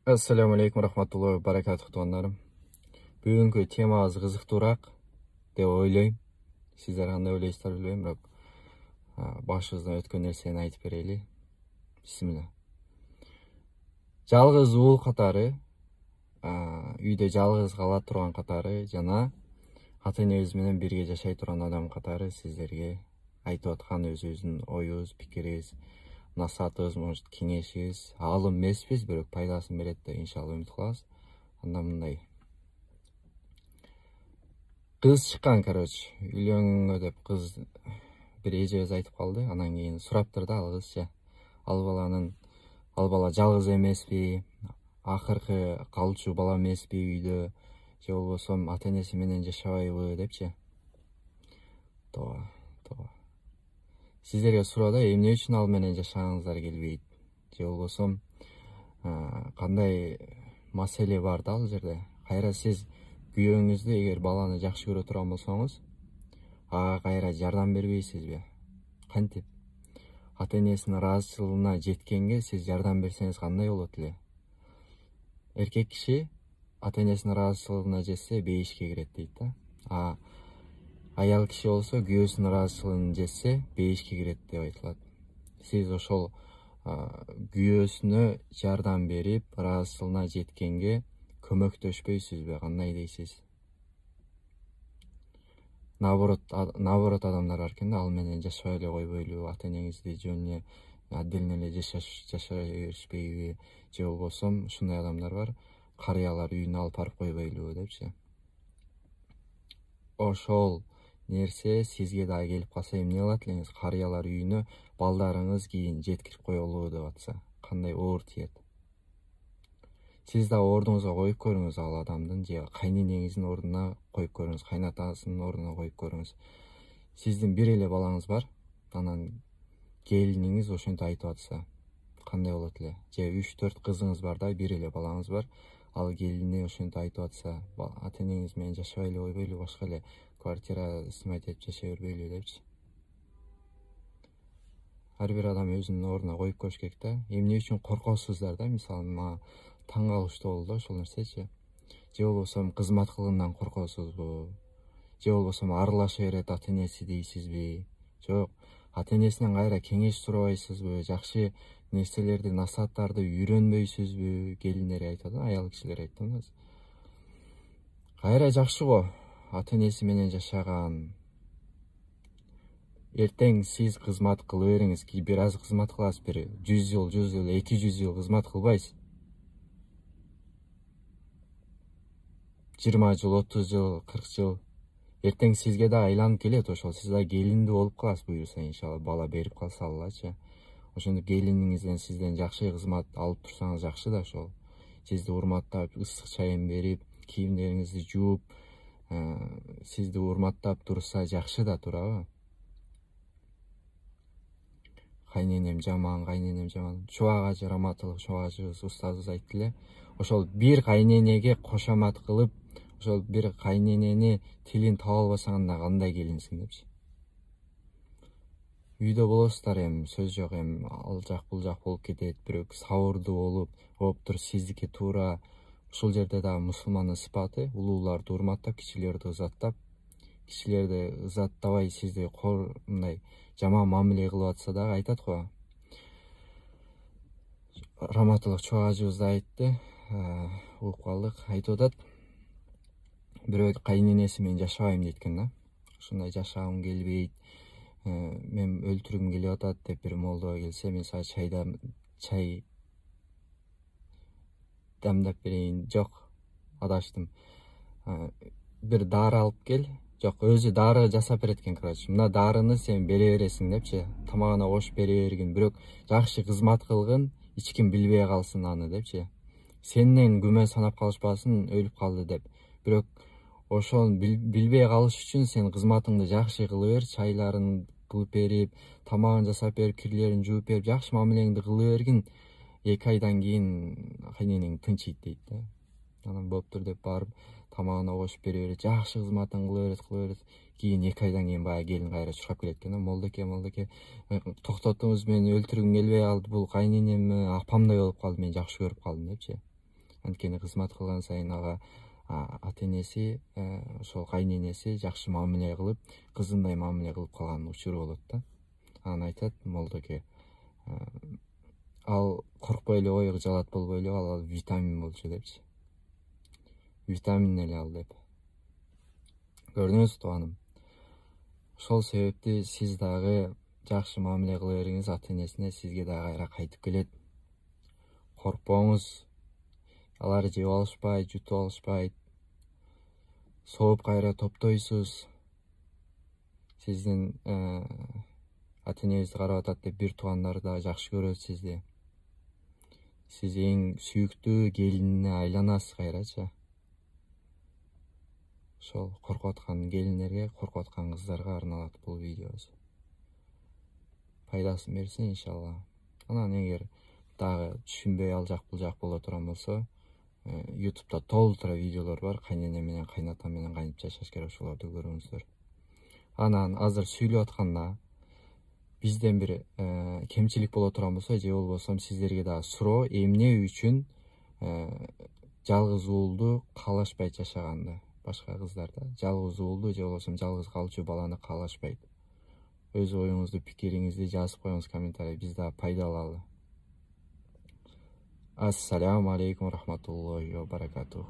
Assalamu alaikum rahmatullohi va barakatuh tuğanlarım. Бүгүнкү темабыз кызыктуураак деп ойлойм. Сиздер кандай ойлойсуздар билбейм, бирок башыбыздан өткөн нерсени айтып берели. Бисмилла. Жалгыз уул катары, үйдө жалгыз кала турган катары жана ата энебиз менен бирге жашай турган адам катары сиздерге айтып аткан өзүбүздүн оюбуз, пикирибиз, насаатыбыз, может кеңешибиз, алым эмеспиз, бирок пайдасын берет деп иншалла үмүт кылабыз. Анда мындай. Кыз чыккан, короче, үйлөнгөнгө деп кыз бир эжебиз айтып калды. Анан кийин сураптыр да ал кызча. Ал бала жалгыз эмеспи, акыркы калчу бала эмеспи үйдө, же болбосо ата энеси менен жашабайбы депчи. Тооба. Сиздерге суроодо эмне үчүн ал менен жашаганыңыздар келбейт? Же болбосо кандай маселе бар да ал жерде? Кайра сиз күйөөңүздү эгер баланы жакшы көрө турган болсоңуз, ага кайра жардам бербейсизби? Кантип? Ата энесинин ыраазычылыгына жеткенге сиз жардам берсеңиз кандай болот эле? Эркек киши ата энесинин ыраазычылыгына жетсе бейишке кирет дейт да. Аял киши болсо күйөөсүнүн ыраазычылыгын жетсе бейишке кирет деп айтылат. Сиз ошол күйөөсүнө жардам берип, ыраазычылыгына жеткенге көмөктөшпөйсүзбү? Кандай дейсиз? Наоборот адамдар бар экен да, ал менен жашабай эле койбойлу, ата энеңизди жөн эле отдельно эле жашай беришпейби? Же болбосо ушундай адамдар бар, карыялар үйүнө алып барып койбойлу депчи. Ошол нерсе сизге дагы келип калса эмне кылат элеңиз? Карыялар үйүнө балдарыңыз кийин жеткирип коелу деп атса, кандай оор тиет? Сиз да ордуңузга коюп көрүңүз ал адамдын, же кайненеңиздин ордуна коюп көрүңүз, кайнатасынын ордуна коюп көрүңүз. Сиздин бир эле балаңыз бар, анан келиниңиз ошентип айтып атса, кандай болот эле? Же 3-4 кызыңыз бар да, бир эле балаңыз бар, ал келини ошентип айтып атса, ата энеңиз менен жашабай эле койбойлу, башка эле квартира снимать этип жашай бербейлүү депчи. Ар бир адам өзүнүн ордуна коюп көрүш керек да. Эмне үчүн коркосуздар да? Мисалы, мага таң калыштуу болду ошол нерсечи. Же болбосо кызмат кылгындан коркосузбу? Же болбосо аралаша берет ата энеси дейсизби? Жок, ата энесинен кайра кеңеш сурабайсызбы? Жакшы нерселерди, насааттарды үйрөнбөйсүзбү? Келиндер айтат, аял кишилер айтат. Кайра жакшы го ата энеси менен жашаган. Эртең сиз кызмат кыла бериңиз, бир аз кызмат кыласыз, бир 100 жыл, 200 жыл кызмат кылбайсыз. 20 жыл, 30 жыл, 40 жыл. Эртең сизге да айланып келет ошол. Сиз да келинди болуп каласыз, буюрса иншалла, бала берип калса Аллачы. Ошондо келиниңизден сизден жакшы кызмат алып турсаңыз жакшы да ошол. Сизди урматтап, ысык чайын берип, кийимдериңизди жууп, сизди урматтап турса жакшы да турабы? Кайненем жаман. Чубак ажы, раматылык чубак ажыбыз, устазыбыз айтты эле. Ошол бир кайненеге кошамат кылып, ошол бир кайненени тилин таба албасаң анда кандай келинсиң депчи. Үйдө болосуздар, сөз жок, ал жак бул жак болуп кетет, бирок сабырдуу болуп, оптур сиздики туура. Ушул жерде дагы мусулмандын сыпаты улууларды урматтап, кичилерди ызаттап, кичилерди ызаттабай сизди мындай жаман мамиле кылып атса дагы айтат го. Раматылык чубак ажыбыз да айтты, угуп калдык, айтып атат. Бирөө кайненеси менен жашабайм дейт экен да. Ушундай жашагым келбейт, мен өлтүргүм келип атат деп бир молдого келсе, мен сага чай дамдап берейин. Жок, адаштым. Бир дары алып кел. Жок, өзү дары жасап берет экен, короче. Мына дарыны сен бере бересиң депчи. Тамагына кошуп бере бергин, бирок жакшы кызмат кылгын, эч ким билбей калсын аны депчи. Сенден күмөн санап калышпасын, өлүп калды деп. Бирок ошону билбей калыш үчүн сен кызматыңды жакшы кылып бер, чайларын кылып берип, тамагын жасап берип, кирлерин жууп берип, жакшы мамилеңди кылып бергин. 2 айдан кийин кайненең тынчыйт дейт да. Анан болуптур деп барып, тамагына кошуп бере берет, жакшы кызматын кыла берет. Кийин 2 айдан кийин баягы келин кайра чуркап келет экен да. Молдоке, токтотуңуз, мени өлтүргүм келбей калды, бул кайненем апамдай болуп калды, мен жакшы көрүп калдым депчи. Анткени кызмат кылган сайын ага ата энеси, ошол кайненеси жакшы мамиле кылып, кызындай мамиле кылып калган учуру болот да. Анан айтат молдоке, ал коркпой эле ой жалат болбой эле ал витамин болчу депчи. Витамин эле ал деп. Көрдүңүз тууганым. Ошол себепти сиз дагы жакшы мамиле кыла бериңиз ата энесине, сизге дагы кайра кайтып келет. Коркпоңуз. Алар жеп алышпайт, жутуп алышпайт. Сооп кайра топтойсуз. Сиздин ата энеңизди карап атат деп бир туугандар да жакшы көрөт сизди. Сиз эң сүйүктүү келинине айланасыз кайрачы. Ошол коркуп аткан келиндерге, коркуп аткан кыздарга арналат бул видеобуз. Пайдасын берсин иншалла. Анан эгер дагы түшүнбөй ал жак бул жак боло турган болсо, YouTube'да толтура видеолор бар. Кайнене менен кайната менен кантип жашаш керек, ошолорду көрүңүздөр. Анан азыр сүйлөп атканда бизден бир кемчилик боло турган болсо, же болбосо сиздерге дагы суроо, эмне үчүн жалгыз уулду каалашпайт жашаганды? Башка кыздарда жалгыз уулду же болбосо жалгыз калчу баланы каалашпайт. Өз оюңузду, пикириңизди жазып коюңуз комментарий, биз дагы пайда алалы. Ассаламу алейкум рахматуллахи ва баракатух.